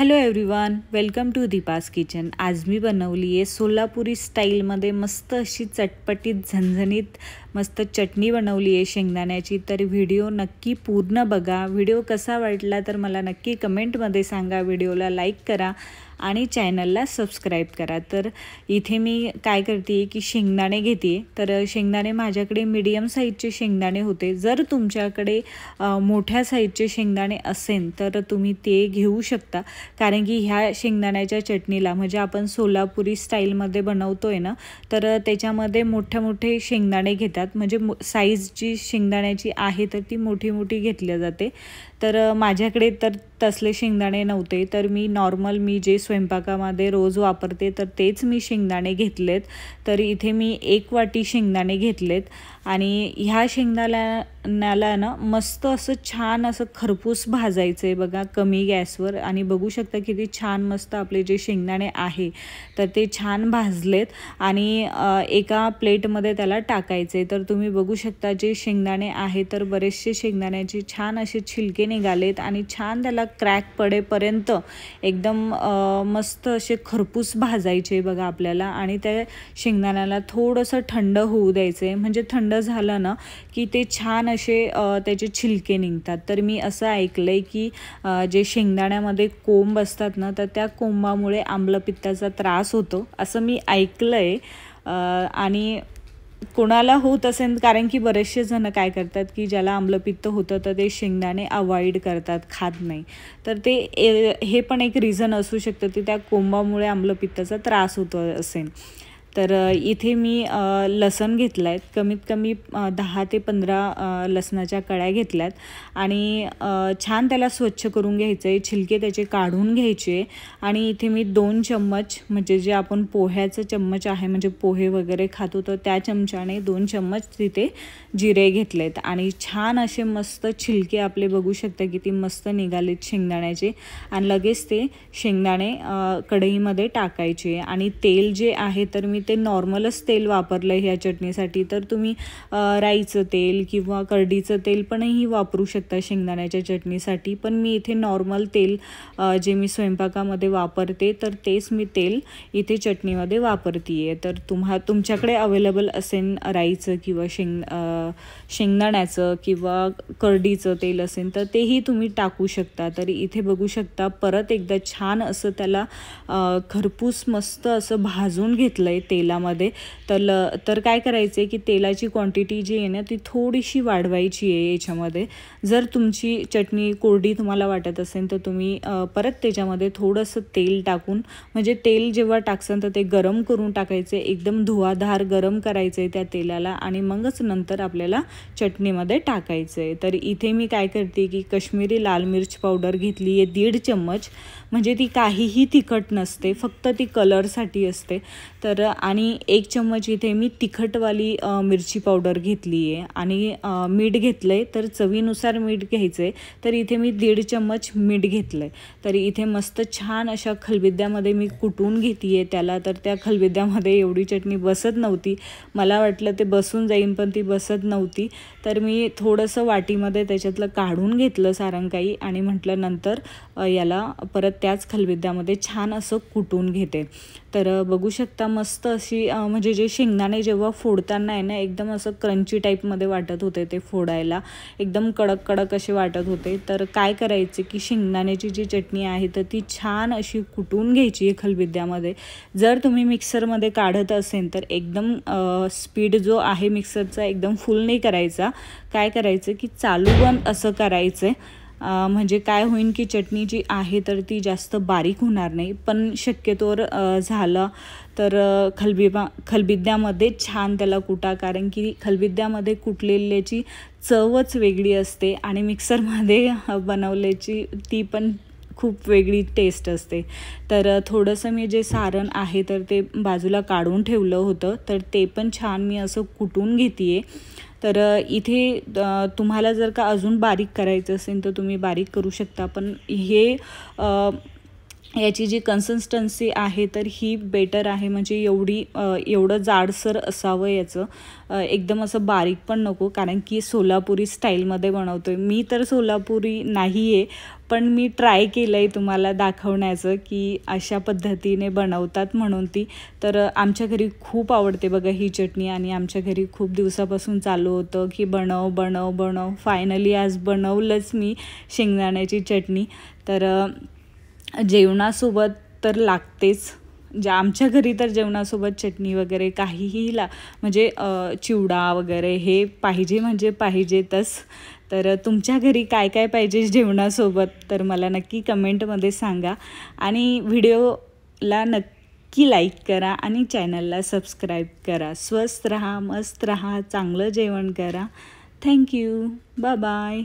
Hello everyone, welcome to Deepa's kitchen. आज मी बनवली आहे सोलापुरी स्टाईलमध्ये मस्त अशी चटपटीत झणझणीत मस्त चटणी बनवली आहे शेंगदाण्याची। तर व्हिडिओ नक्की पूर्ण बघा। व्हिडिओ कसा वाटला तर मला नक्की कमेंटमध्ये सांगा। व्हिडिओला लाईक करा आणि चॅनलला सबस्क्राईब करा। तर इथे मी काय करते की शेंगदाणे घेते। तर शेंगदाणे माझ्याकडे मीडियम साईजचे शेंगदाणे होते। जर तुमच्याकडे मोठ्या साईजचे शेंगदाणे असेल तर तुम्ही ते घेऊ शकता, कारण की ह्या शेंगदाण्याच्या चटणीला म्हणजे आपण सोलापुरी स्टाईलमध्ये बनवतोय ना, तर त्याच्यामध्ये मोठे शेंगदाणे घेतात। म्हणजे साईज जी शेंगदाण्याची आहे तर ती मोठी घेतली जाते। तर माझ्याकडे तर तसले शेंगदाणे नव्हते, तर मी जे स्वयंपाकामध्ये रोज वापरते तर तेच मी शेंगदाणे घेतलेत। तर इथे मी 1 वाटी शेंगदाणे घेतलेत आणि ह्या शेंगदाण्याला ना मस्त असं छान असं खरपूस भाजायचं आहे बघा, कमी गॅसवर। आणि बघू शकता किती छान मस्त आपले जे शेंगदाणे आहे तर ते छान भाजलेत आणि एका प्लेटमध्ये त्याला टाकायचे। तर तुम्ही बघू शकता जे शेंगदाणे आहे तर बरेचसे शेंगदाण्याचे छान असे छिलके निघालेत आणि छान त्याला क्रॅक पडेपर्यंत एकदम मस्त असे खरपूस भाजायचे बघा आपल्याला। आणि त्या शेंगदाण्याला थोडंसं थंड होऊ द्यायचे, म्हणजे थंड झालं ना की ते छान असे त्याचे छिलके निघतात। तर मी असं ऐकलंय की जे शेंगदाण्यामध्ये कोंब असतात ना तर त्या कोंबामुळे आम्लपित्ताचा त्रास होतो असं मी ऐकलंय। आणि कोणाला होत असेल, कारण की बरेचसे जण काय करतात की ज्याला आम्लपित्त होतं तर ते शेंगदाणे अवॉइड करतात, खात नाही। तर ते हे पण एक रिझन असू शकतं की त्या कोंबामुळे आम्लपित्ताचा त्रास होतो असेल। तर इथे मी लसण घेतला आहे, कमीत कमी 10 ते 15 लसणाच्या कळ्या घेतल्यात आणि छान त्याला स्वच्छ करून घ्यायचं आहे, छिलके त्याचे काढून घ्यायचे। आणि इथे मी 2 चम्मच, म्हणजे जे आपण पोह्याचं चम्मच आहे म्हणजे पोहे वगैरे खातो तर त्या चमच्याने 2 चम्मच तिथे जिरे घेतलेत आणि छान असे मस्त छिलके आपले बघू शकता किती मस्त निघालेत शेंगदाण्याचे। आणि लगेच ते शेंगदाणे कढईमध्ये टाकायचे आणि तेल जे आहे तर मी ते नॉर्मलच तेल वापरलं ह्या चटणीसाठी। तर तुम्ही राईचं तेल किंवा करडीचं तेल पणही वापरू शकता शेंगदाण्याच्या चटणीसाठी, पण मी इथे नॉर्मल तेल जे मी स्वयंपाकामध्ये वापरते तर तेच मी तेल इथे चटणीमध्ये वापरते। तर तुमच्याकडे अवेलेबल असेल राईचं किंवा शेंगदाण्याचं किंवा करडीचं तेल असेल तर तेही तुम्ही टाकू शकता। तर इथे बघू शकता परत एकदा छान असं त्याला खरपूस मस्त असं भाजून घेतलंय तेलामध्ये। तर काय करायचं की तेलाची क्वांटिटी जी आहे ना ती थोडीशी वाढवायची आहे याच्यामध्ये। जर तुमची चटणी कोरडी तुम्हाला वाटत असेल तर तुम्ही परत त्याच्यामध्ये थोडंसं तेल टाकून, म्हणजे तेल जेव्हा टाकसान तर ते गरम करून टाकायचे, एकदम धुवाधार गरम करायचे त्या तेलाला आणि मगच नंतर आपल्याला चटणीमध्ये टाकायचं आहे। तर इथे मी काय करते की काश्मीरी लाल मिर्च पावडर घेतली आहे 1.5 चम्मच, म्हणजे ती काहीही तिखट नसते, फक्त ती कलरसाठी असते। तर आणि 1 चम्मच इथे मी तिखटवाली मिरची पावडर घेतली आहे आणि मीठ घेतलं आहे, तर चवीनुसार मीठ घ्यायचं आहे। तर इथे मी 1.5 चम्मच मीठ घेतलं आहे। तर इथे मस्त छान अशा खलबत्त्यामध्ये मी कुटून घेते आहे त्याला। तर त्या खलबत्त्यामध्ये एवढी चटणी बसत नव्हती, मला वाटलं ते बसून जाईन पण ती बसत नव्हती। तर मी थोडंसं वाटीमध्ये त्याच्यातलं काढून घेतलं सारं काही आणि म्हटलं नंतर याला परत त्याच खलबत्त्यामध्ये छान असं कुटून घेते। तर बघू शकता मस्त अशी म्हणजे जे शेंगदाणे जेव्हा फोडताना आहे ना एकदम असं क्रंची टाईपमध्ये वाटत होते, ते फोडायला एकदम कडक असे वाटत होते। तर काय करायचे की शेंगदाण्याची जी चटणी आहे तर ती छान अशी कुटून घ्यायची आहे खलबत्त्यामध्ये। जर तुम्ही मिक्सरमध्ये काढत असेल तर एकदम स्पीड जो आहे मिक्सरचा एकदम फुल नाही करायचा, काय करायचं की चालू बंद असं करायचं आहे। म्हणजे काय होईल की चटणी जी आहे तर ती जास्त बारीक होणार नाही, पण शक्यतोवर झालं तर खलबत्त्यामध्ये छान त्याला कुटा, कारण की खलबत्त्यामध्ये कुटलेल्याची चवच वेगळी असते आणि मिक्सरमध्ये बनवल्याची ती पण खूप वेगळी टेस्ट असते। तर थोडंसं मी जे सारण आहे तर ते बाजूला काढून ठेवलं होतं, तर ते पण छान मी असं कुटून घेते आहे। तर इथे तुम्हाला जर का अजून बारीक करायचं असेल तर तुम्ही बारीक करू शकता, पण हे याची जी कन्सिस्टन्सी आहे तर ही बेटर आहे, म्हणजे एवढं जाडसर असावं याचं, एकदम असं बारीक पण नको, कारण की सोलापुरी स्टाईलमध्ये बनवतो आहे मी. तर सोलापुरी नाही आहे, पण मी ट्राय केलं आहे तुम्हाला दाखवण्याचं की अशा पद्धतीने बनवतात म्हणून ती. तर आमच्या घरी खूप आवडते बघा ही चटणी, आणि आमच्या घरी खूप दिवसापासून चालू होतं की बनव बनव बनव. फायनली आज बनवलंच मी शेंगदाण्याची चटणी. तर जेवणासोबत तर लागतेच, आमच्या घरी तर जेवणासोबत चटणी वगैरे काहीही म्हणजे चिवडा वगैरे हे पाहिजे म्हणजे पाहिजेतच. तर तुमच्या घरी काय काय पाहिजे जेवणासोबत तर मला नक्की कमेंटमध्ये सांगा, आणि व्हिडिओला नक्की लाईक करा आणि चॅनलला सबस्क्राईब करा. स्वस्त रहा, मस्त रहा, चांगलं जेवण करा. Thank you, bye bye.